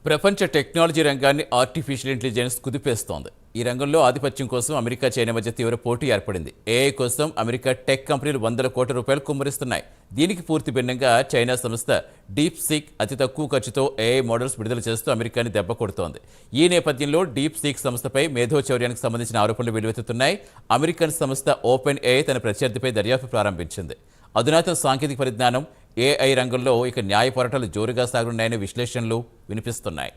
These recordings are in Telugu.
ప్రపంచ టెక్నాలజీ రంగాన్ని ఆర్టిఫిషియల్ ఇంటెలిజెన్స్ కుదిపేస్తోంది. ఈ రంగంలో ఆధిపత్యం కోసం అమెరికా చైనా మధ్య తీవ్ర పోటీ ఏర్పడింది. ఏఐ కోసం అమెరికా టెక్ కంపెనీలు వందల కోట్ల రూపాయలు కుమ్మరిస్తున్నాయి. దీనికి పూర్తి భిన్నంగా చైనా సంస్థ డీప్ సీక్ అతి తక్కువ ఖర్చుతో ఏఐ మోడల్స్ విడుదల చేస్తూ అమెరికాని దెబ్బ కొడుతోంది. ఈ నేపథ్యంలో డీప్ సీక్ సంస్థపై మేధోచౌర్యానికి సంబంధించిన ఆరోపణలు వెల్లువెత్తుతున్నాయి. అమెరికన్ సంస్థ ఓపెన్ ఏఐ తన ప్రత్యర్థిపై దర్యాప్తు ప్రారంభించింది. అధునాతన సాంకేతిక పరిజ్ఞానం, ఏఐ రంగంలో ఇక న్యాయ పోరాటాలు జోరుగా సాగనున్నాయనే విశ్లేషణలు వినిపిస్తున్నాయి.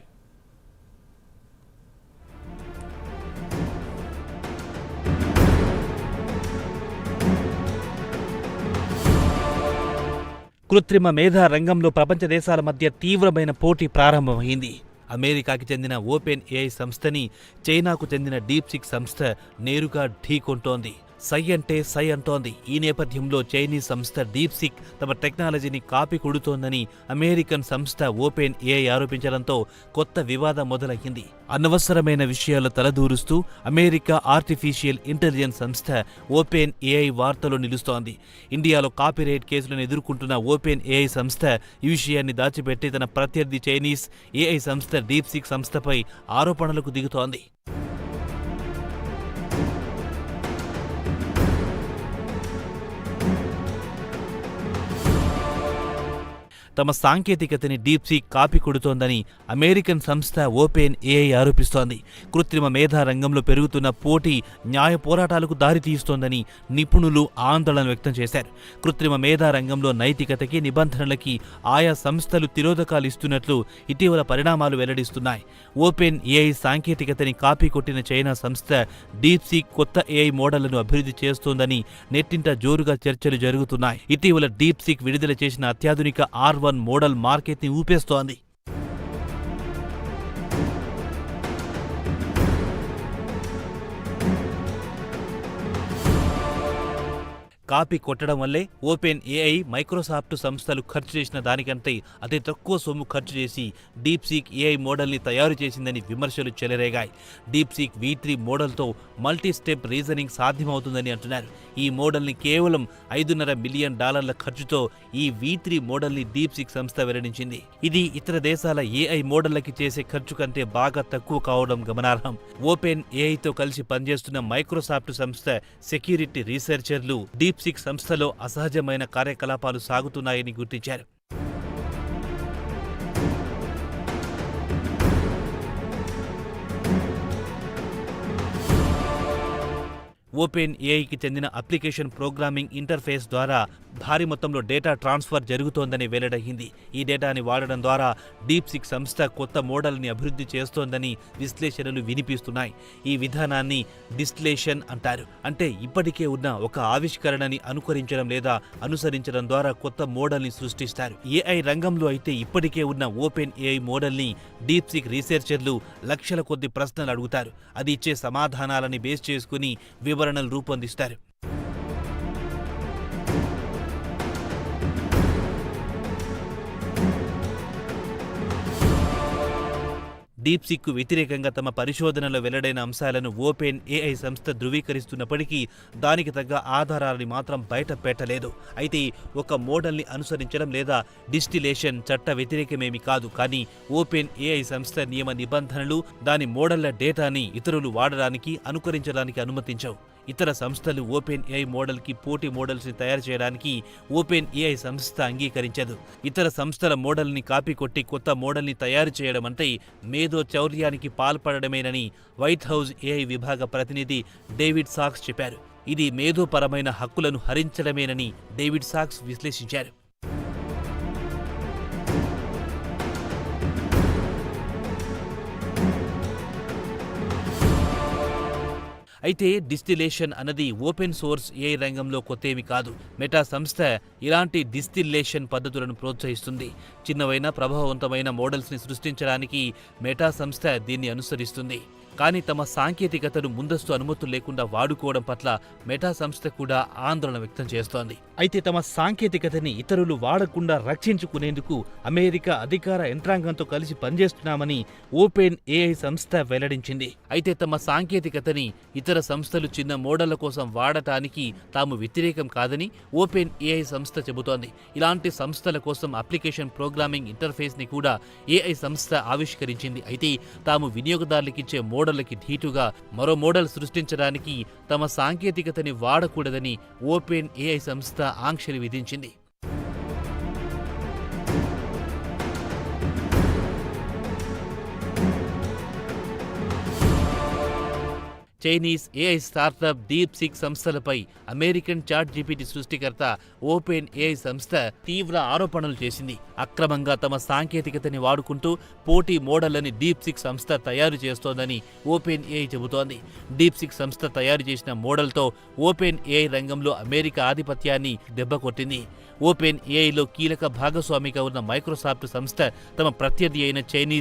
కృత్రిమ మేధా రంగంలో ప్రపంచ దేశాల మధ్య తీవ్రమైన పోటీ ప్రారంభమైంది. అమెరికాకి చెందిన ఓపెన్ ఏఐ సంస్థని చైనాకు చెందిన డీప్ సీక్ సంస్థ నేరుగా ఢీకొంటోంది. సై అంటే సై అంటోంది. ఈ నేపథ్యంలో చైనీస్ సంస్థ డీప్ సీక్ తమ టెక్నాలజీని కాపీ కొడుతోందని అమెరికన్ సంస్థ ఓపెన్ ఏఐ ఆరోపించడంతో కొత్త వివాదం మొదలయ్యింది. అనవసరమైన విషయాలు తలదూరుస్తూ అమెరికా ఆర్టిఫిషియల్ ఇంటెలిజెన్స్ సంస్థ ఓపెన్ ఏఐ వార్తలో నిలుస్తోంది. ఇండియాలో కాపీరైట్ కేసులను ఎదుర్కొంటున్న ఓపెన్ ఏఐ సంస్థ ఈ విషయాన్ని దాచిపెట్టి తన ప్రత్యర్థి చైనీస్ ఏఐ సంస్థ డీప్ సీక్ సంస్థపై ఆరోపణలకు దిగుతోంది. తమ సాంకేతికతని డీప్ సీక్ కాపీ కొడుతోందని అమెరికన్ సంస్థ ఓపెన్ ఏఐ ఆరోపిస్తోంది. కృత్రిమ మేధా రంగంలో పెరుగుతున్న పోటీ న్యాయ పోరాటాలకు దారితీస్తోందని నిపుణులు ఆందోళన వ్యక్తం చేశారు. కృత్రిమ మేధా రంగంలో నైతికతకి, నిబంధనలకి ఆయా సంస్థలు తిరోధకాలు ఇస్తున్నట్లు ఇటీవల పరిణామాలు వెల్లడిస్తున్నాయి. ఓపెన్ ఏఐ సాంకేతికతని కాపీ కొట్టిన చైనా సంస్థ డీప్ సీక్ కొత్త ఏఐ మోడళ్లను అభివృద్ధి చేస్తోందని నెట్టింట జోరుగా చర్చలు జరుగుతున్నాయి. ఇటీవల డీప్ సీక్ విడుదల చేసిన అత్యాధునిక R1 మోడల్ మార్కెట్ ని ఊపేస్తోంది. కాపీ కొట్టడం వల్లే ఓపెన్ ఏఐ, మైక్రోసాఫ్ట్ సంస్థలు ఖర్చు చేసిన దానికంటే అతి తక్కువ సొమ్ము ఖర్చు చేసి డీప్ సీక్ ఏఐ మోడల్ని తయారు చేసిందని విమర్శలు చెలరేగాయి. డీప్ సీక్ V3 మోడల్తో మల్టీ స్టెప్ రీజనింగ్ సాధ్యమవుతుందని అంటున్నారు. ఈ మోడల్ని కేవలం $5.5 మిలియన్ ఖర్చుతో ఈ V3 మోడల్ని డీప్ సీక్ సంస్థ వెల్లడించింది. ఇది ఇతర దేశాల ఏఐ మోడళ్లకి చేసే ఖర్చు కంటే బాగా తక్కువ కావడం గమనార్హం. ఓపెన్ ఏఐతో కలిసి పనిచేస్తున్న మైక్రోసాఫ్ట్ సంస్థ సెక్యూరిటీ రీసెర్చర్లు డీప్ సీక్ సంస్థలో అసహజమైన కార్యకలాపాలు సాగుతున్నాయని గుర్తించారు. ఓపెన్ ఏఐకి చెందిన అప్లికేషన్ ప్రోగ్రామింగ్ ఇంటర్ఫేస్ ద్వారా భారీ మొత్తంలో డేటా ట్రాన్స్ఫర్ జరుగుతోందని వెల్లడైంది. ఈ డేటాని వాడడం ద్వారా డీప్ సీక్ సంస్థ కొత్త మోడల్ని అభివృద్ధి చేస్తోందని విశ్లేషణలు వినిపిస్తున్నాయి. ఈ విధానాన్ని డిస్టిలేషన్ అంటారు. అంటే ఇప్పటికే ఉన్న ఒక ఆవిష్కరణని అనుకరించడం లేదా అనుసరించడం ద్వారా కొత్త మోడల్ని సృష్టిస్తారు. ఏఐ రంగంలో అయితే ఇప్పటికే ఉన్న ఓపెన్ ఏఐ మోడల్ని డీప్ సీక్ రీసెర్చర్లు లక్షల కొద్ది ప్రశ్నలు అడుగుతారు. అది ఇచ్చే సమాధానాలని బేస్ చేసుకుని వివరణలు రూపొందిస్తారు. డీప్ సీక్కు వ్యతిరేకంగా తమ పరిశోధనలో వెల్లడైన అంశాలను ఓపెన్ ఏఐ సంస్థ ధృవీకరిస్తున్నప్పటికీ దానికి తగ్గ ఆధారాలని మాత్రం బయట పెట్టలేదు. అయితే ఒక మోడల్ని అనుసరించడం లేదా డిస్టిలేషన్ చట్ట వ్యతిరేకమేమి కాదు. కానీ ఓపెన్ ఏఐ సంస్థ నియమ నిబంధనలు దాని మోడళ్ల డేటాని ఇతరులు వాడడానికి, అనుకరించడానికి అనుమతించవు. ఇతర సంస్థలు ఓపెన్ ఏఐ మోడల్కి పోటీ మోడల్స్ని తయారు చేయడానికి ఓపెన్ ఏఐ సంస్థ అంగీకరించదు. ఇతర సంస్థల మోడల్ని కాపీ కొట్టి కొత్త మోడల్ని తయారు చేయడం అంటే మేధో చౌర్యానికి పాల్పడమేనని వైట్ హౌస్ ఏఐ విభాగ ప్రతినిధి డేవిడ్ సాక్స్ చెప్పారు. ఇది మేధోపరమైన హక్కులను హరించడమేనని డేవిడ్ సాక్స్ విశ్లేషించారు. అయితే డిస్టిలేషన్ అన్నది ఓపెన్ సోర్స్ ఏఐ రంగంలో కొత్తేమీ కాదు. మెటా సంస్థ ఇలాంటి డిస్టిలేషన్ పద్ధతులను ప్రోత్సహిస్తుంది. చిన్నవైన ప్రభావవంతమైన మోడల్స్ని సృష్టించడానికి మెటా సంస్థ దీన్ని అనుసరిస్తుంది. కానీ తమ సాంకేతికతను ముందస్తు అనుమతులు లేకుండా వాడుకోవడం పట్ల మెటా సంస్థ కూడా ఆందోళన వ్యక్తం చేస్తోంది. అయితే తమ సాంకేతికతని ఇతరులు వాడకుండా రక్షించుకునేందుకు అమెరికా అధికార యంత్రాంగంతో కలిసి పనిచేస్తున్నామని ఓపెన్ ఏఐ సంస్థ వెల్లడించింది. అయితే తమ సాంకేతికతని ఇతర సంస్థలు చిన్న మోడళ్ల కోసం వాడటానికి తాము వ్యతిరేకం కాదని ఓపెన్ ఏఐ సంస్థ చెబుతోంది. ఇలాంటి సంస్థల కోసం అప్లికేషన్ ప్రోగ్రామింగ్ ఇంటర్ఫేస్ ని కూడా ఏఐ సంస్థ ఆవిష్కరించింది. అయితే తాము వినియోగదారులకిచ్చే మోడళ్లకి ధీటుగా మరో మోడల్ సృష్టించడానికి తమ సాంకేతికతని వాడకూడదని ఓపెన్ ఏఐ సంస్థ ఆంక్షలు విధించింది. చైనీస్ ఏఐ స్టార్టప్ డీప్సీక్ సంస్థలపై అమెరికన్ చాట్ జీపీటీ సృష్టికర్త ఓపెన్ ఏఐ సంస్థ తీవ్ర ఆరోపణలు చేసింది. అక్రమంగా తమ సాంకేతికతని వాడుకుంటూ పోటీ మోడళ్లని డీప్సీక్ సంస్థ తయారు చేస్తోందని ఓపెన్ ఏఐ చెబుతోంది. డీప్సీక్ సంస్థ తయారు చేసిన మోడల్తో ఓపెన్ ఏఐ రంగంలో అమెరికా ఆధిపత్యాన్ని దెబ్బకొట్టింది. ఓపెన్ ఏఐలో కీలక భాగస్వామిగా ఉన్న మైక్రోసాఫ్ట్ సంస్థ తమ ప్రత్యర్థి అయిన చైనీస్